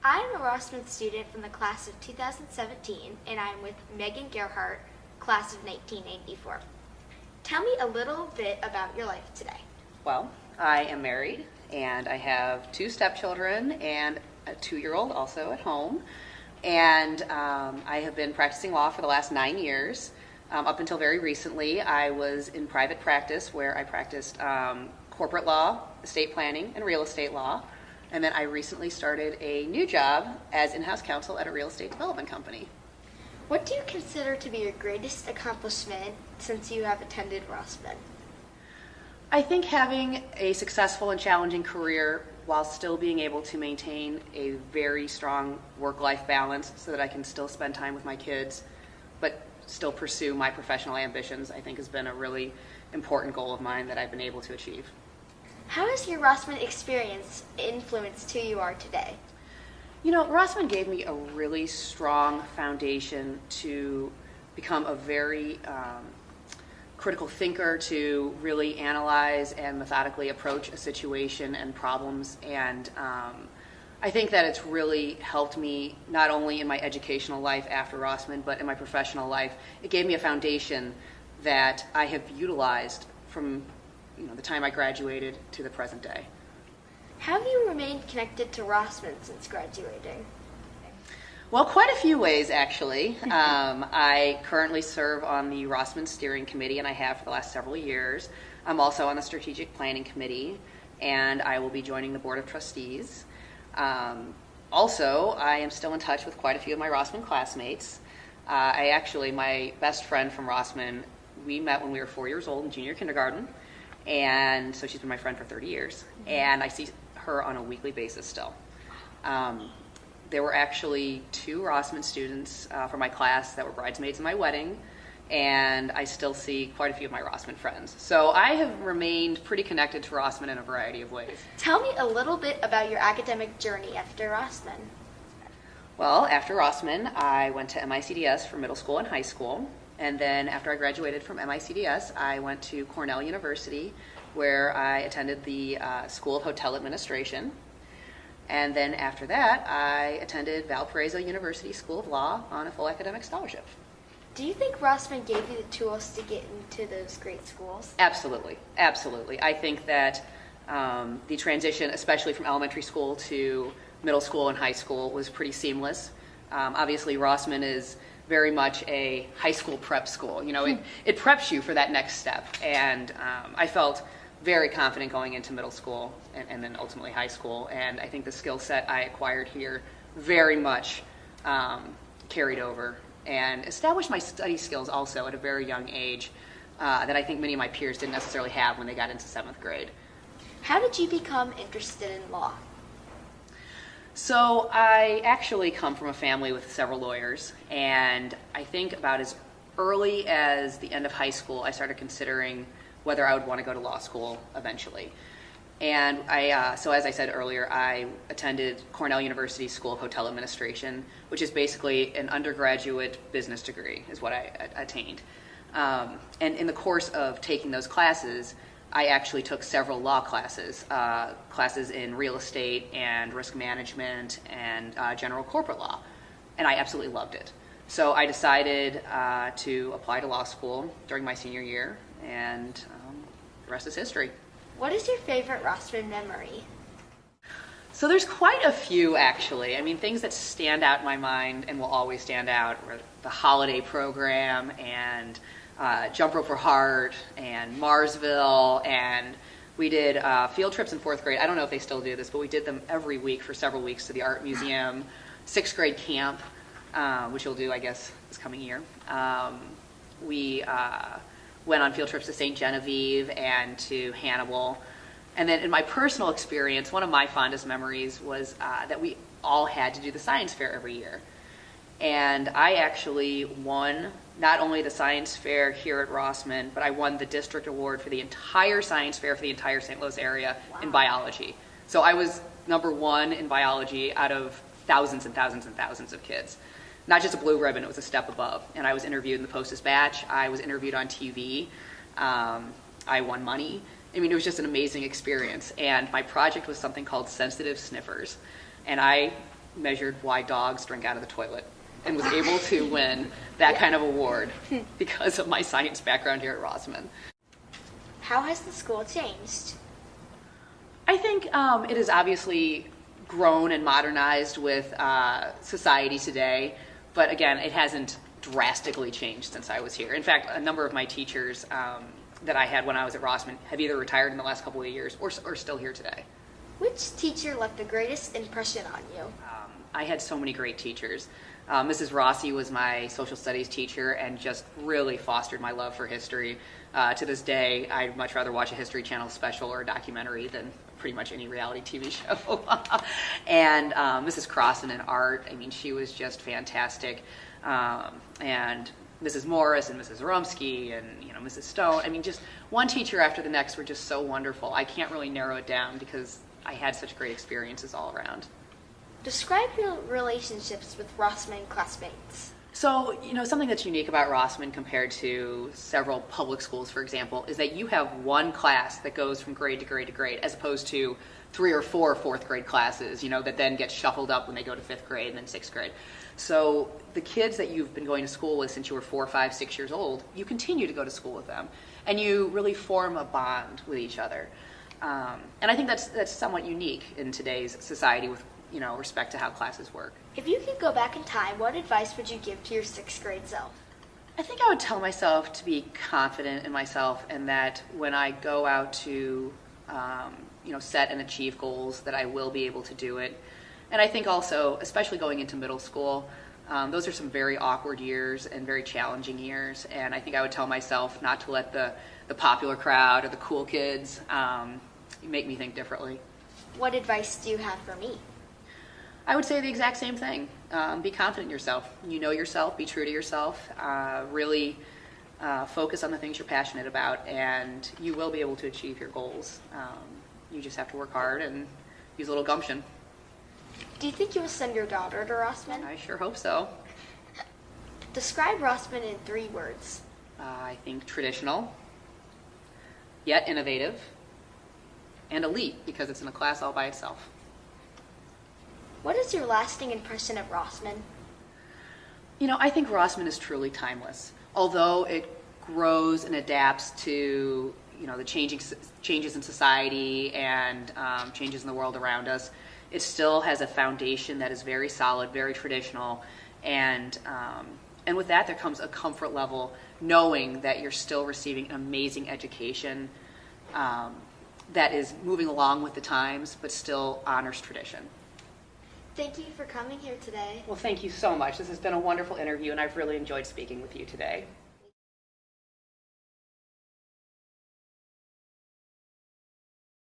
I'm a Rossman student from the class of 2017, and I'm with Meghan Gearhart, class of 1984. Tell me a little bit about your life today. Well, I am married, and I have two stepchildren and a 2-year-old also at home. And I have been practicing law for the last 9 years. Up until very recently, I was in private practice where I practiced corporate law, estate planning, and real estate law. And then I recently started a new job as in-house counsel at a real estate development company. What do you consider to be your greatest accomplishment since you have attended Rossman? I think having a successful and challenging career while still being able to maintain a very strong work-life balance so that I can still spend time with my kids, but still pursue my professional ambitions, I think has been a really important goal of mine that I've been able to achieve. How has your Rossman experience influenced who you are today? You know, Rossman gave me a really strong foundation to become a very critical thinker, to really analyze and methodically approach a situation and problems. And I think that it's really helped me not only in my educational life after Rossman, but in my professional life. It gave me a foundation that I have utilized from the time I graduated to the present day. Have you remained connected to Rossman since graduating? Well, quite a few ways, actually. I currently serve on the Rossman Steering Committee, and I have for the last several years. I'm also on the Strategic Planning Committee, and I will be joining the Board of Trustees. Also, I am still in touch with quite a few of my Rossman classmates. My best friend from Rossman, we met when we were 4 years old in junior kindergarten, and so she's been my friend for 30 years, and I see her on a weekly basis still. There were actually 2 Rossman students from my class that were bridesmaids in my wedding, and I still see quite a few of my Rossman friends. So I have remained pretty connected to Rossman in a variety of ways. Tell me a little bit about your academic journey after Rossman. Well, after Rossman, I went to MICDS for middle school and high school. And then after I graduated from MICDS, I went to Cornell University, where I attended the School of Hotel Administration. And then after that, I attended Valparaiso University School of Law on a full academic scholarship. Do you think Rossman gave you the tools to get into those great schools? Absolutely, absolutely. I think that the transition, especially from elementary school to middle school and high school, was pretty seamless. Obviously, Rossman is very much a high school prep school. It preps you for that next step. And I felt very confident going into middle school and then ultimately high school. And I think the skill set I acquired here very much carried over and established my study skills also at a very young age that I think many of my peers didn't necessarily have when they got into 7th grade. How did you become interested in law? So I actually come from a family with several lawyers, and I think about as early as the end of high school, I started considering whether I would want to go to law school eventually. And so as I said earlier, I attended Cornell University School of Hotel Administration, which is basically an undergraduate business degree, is what I attained. And in the course of taking those classes, I actually took several law classes, classes in real estate and risk management and general corporate law, and I absolutely loved it. So I decided to apply to law school during my senior year, and the rest is history. What is your favorite Rossman memory? So there's quite a few, actually. I mean, things that stand out in my mind and will always stand out were the holiday program and Jump Rope for Heart and Marsville, and we did field trips in 4th grade. I don't know if they still do this, but we did them every week for several weeks to the art museum. 6th grade camp, which we'll do, I guess, this coming year. We went on field trips to St. Genevieve and to Hannibal. And then in my personal experience, one of my fondest memories was that we all had to do the science fair every year. And I actually won not only the science fair here at Rossman, but I won the district award for the entire science fair for the entire St. Louis area in biology. So I was number 1 in biology out of thousands and thousands and thousands of kids. Not just a blue ribbon, it was a step above. And I was interviewed in the post-dispatch. I was interviewed on TV. I won money. I mean, it was just an amazing experience. And my project was something called sensitive sniffers. And I measured why dogs drink out of the toilet and was able to win that kind of award because of my science background here at Rossman. How has the school changed? I think it has obviously grown and modernized with society today, but again, it hasn't drastically changed since I was here. In fact, a number of my teachers that I had when I was at Rossman have either retired in the last couple of years or still here today. Which teacher left the greatest impression on you? I had so many great teachers. Mrs. Rossi was my social studies teacher and just really fostered my love for history. To this day, I'd much rather watch a History Channel special or a documentary than pretty much any reality TV show. And Mrs. Crossan in art, I mean, she was just fantastic. And Mrs. Morris and Mrs. Rumsky and Mrs. Stone, I mean, just one teacher after the next were just so wonderful. I can't really narrow it down because I had such great experiences all around. Describe your relationships with Rossman classmates. So, something that's unique about Rossman compared to several public schools, for example, is that you have one class that goes from grade to grade to grade, as opposed to 3 or 4 fourth grade classes, that then get shuffled up when they go to 5th grade and then 6th grade. So the kids that you've been going to school with since you were 4, 5, 6 years old, you continue to go to school with them, and you really form a bond with each other. And I think that's somewhat unique in today's society with respect to how classes work. If you could go back in time, what advice would you give to your 6th grade self? I think I would tell myself to be confident in myself, and that when I go out to set and achieve goals, that I will be able to do it. And I think also, especially going into middle school, those are some very awkward years and very challenging years, and I think I would tell myself not to let the popular crowd or the cool kids make me think differently. What advice do you have for me? I would say the exact same thing. Be confident in yourself. You know yourself, be true to yourself, really focus on the things you're passionate about, and you will be able to achieve your goals. You just have to work hard and use a little gumption. Do you think you will send your daughter to Rossman? I sure hope so. Describe Rossman in 3 words. I think traditional, yet innovative, and elite, because it's in a class all by itself. What is your lasting impression of Rossman? I think Rossman is truly timeless. Although it grows and adapts to, the changes in society and changes in the world around us, it still has a foundation that is very solid, very traditional, and with that there comes a comfort level knowing that you're still receiving an amazing education that is moving along with the times but still honors tradition. Thank you for coming here today. Well, thank you so much. This has been a wonderful interview, and I've really enjoyed speaking with you today.